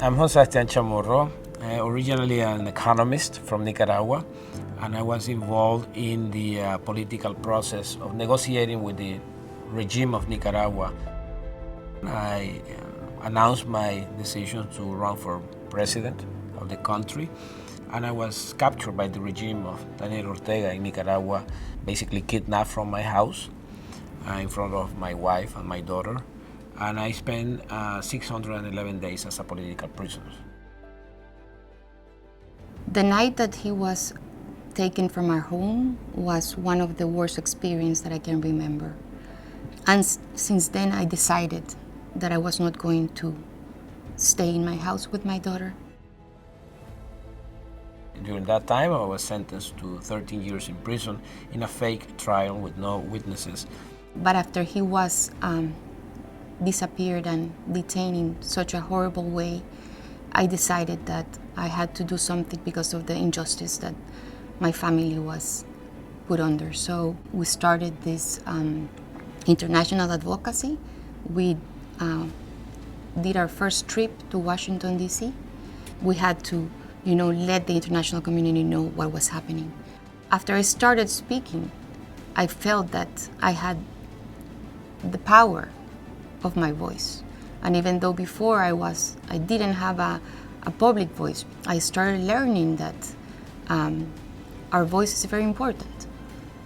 I'm Juan Sebastián Chamorro, originally an economist from Nicaragua, and I was involved in the political process of negotiating with the regime of Nicaragua. I announced my decision to run for president of the country, and I was captured by the regime of Daniel Ortega in Nicaragua, basically kidnapped from my house in front of my wife and my daughter, and I spent 611 days as a political prisoner. The night that he was taken from our home was one of the worst experiences that I can remember. And since then, I decided that I was not going to stay in my house with my daughter. During that time, I was sentenced to 13 years in prison in a fake trial with no witnesses. But after he was disappeared and detained in such a horrible way, I decided that I had to do something because of the injustice that my family was put under. So we started this international advocacy. We did our first trip to Washington, D.C. We had to, let the international community know what was happening. After I started speaking, I felt that I had the power of my voice. And even though before I didn't have a public voice, I started learning that our voice is very important.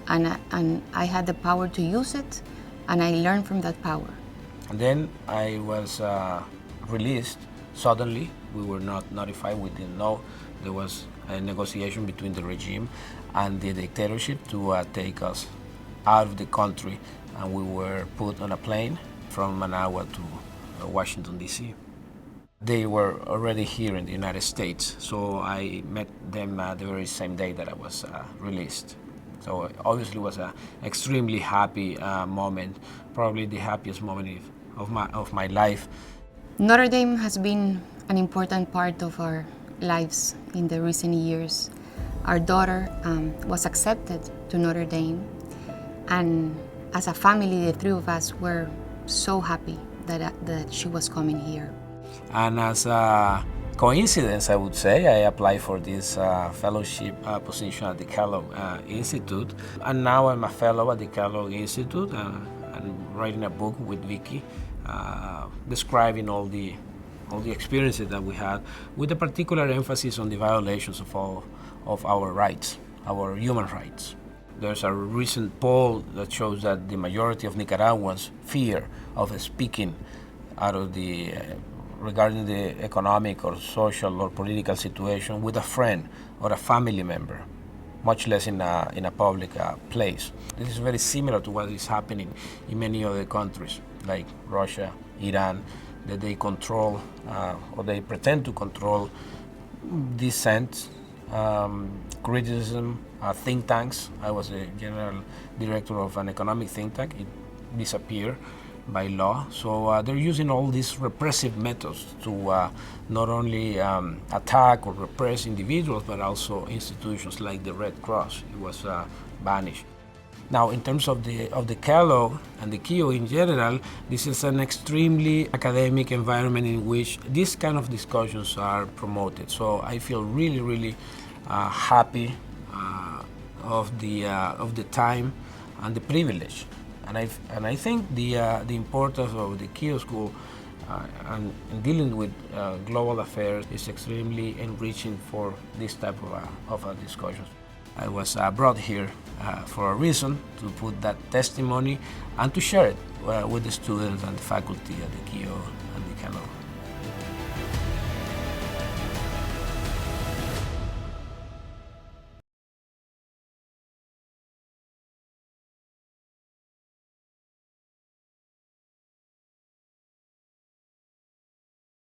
And I had the power to use it, and I learned from that power. And then I was released suddenly. We were not notified. We didn't know there was a negotiation between the regime and the dictatorship to take us out of the country. And we were put on a plane from Managua to Washington, D.C. They were already here in the United States, so I met them the very same day that I was released. So it obviously was an extremely happy moment, probably the happiest moment of my life. Notre Dame has been an important part of our lives in the recent years. Our daughter was accepted to Notre Dame, and as a family, the three of us were so happy that she was coming here. And as a coincidence, I would say, I applied for this fellowship position at the Kellogg Institute. And now I'm a fellow at the Kellogg Institute and writing a book with Vicky describing all the experiences that we had, with a particular emphasis on the violations of our rights, our human rights. There's a recent poll that shows that the majority of Nicaraguans fear of speaking out of regarding the economic or social or political situation with a friend or a family member, much less in a public place. This is very similar to what is happening in many other countries like Russia, Iran, that they control or they pretend to control dissent, criticism, think tanks. I was a general director of an economic think tank. It disappeared by law. So they're using all these repressive methods to not only attack or repress individuals, but also institutions like the Red Cross. It was banished. Now, in terms of the Kellogg and the KIO in general, this is an extremely academic environment in which these kind of discussions are promoted. So I feel really, really happy of the time and the privilege, and I think the importance of the KIO school and dealing with global affairs is extremely enriching for this type of discussions. I was brought here for a reason, to put that testimony and to share it with the students and the faculty at the KIO and the Kellogg.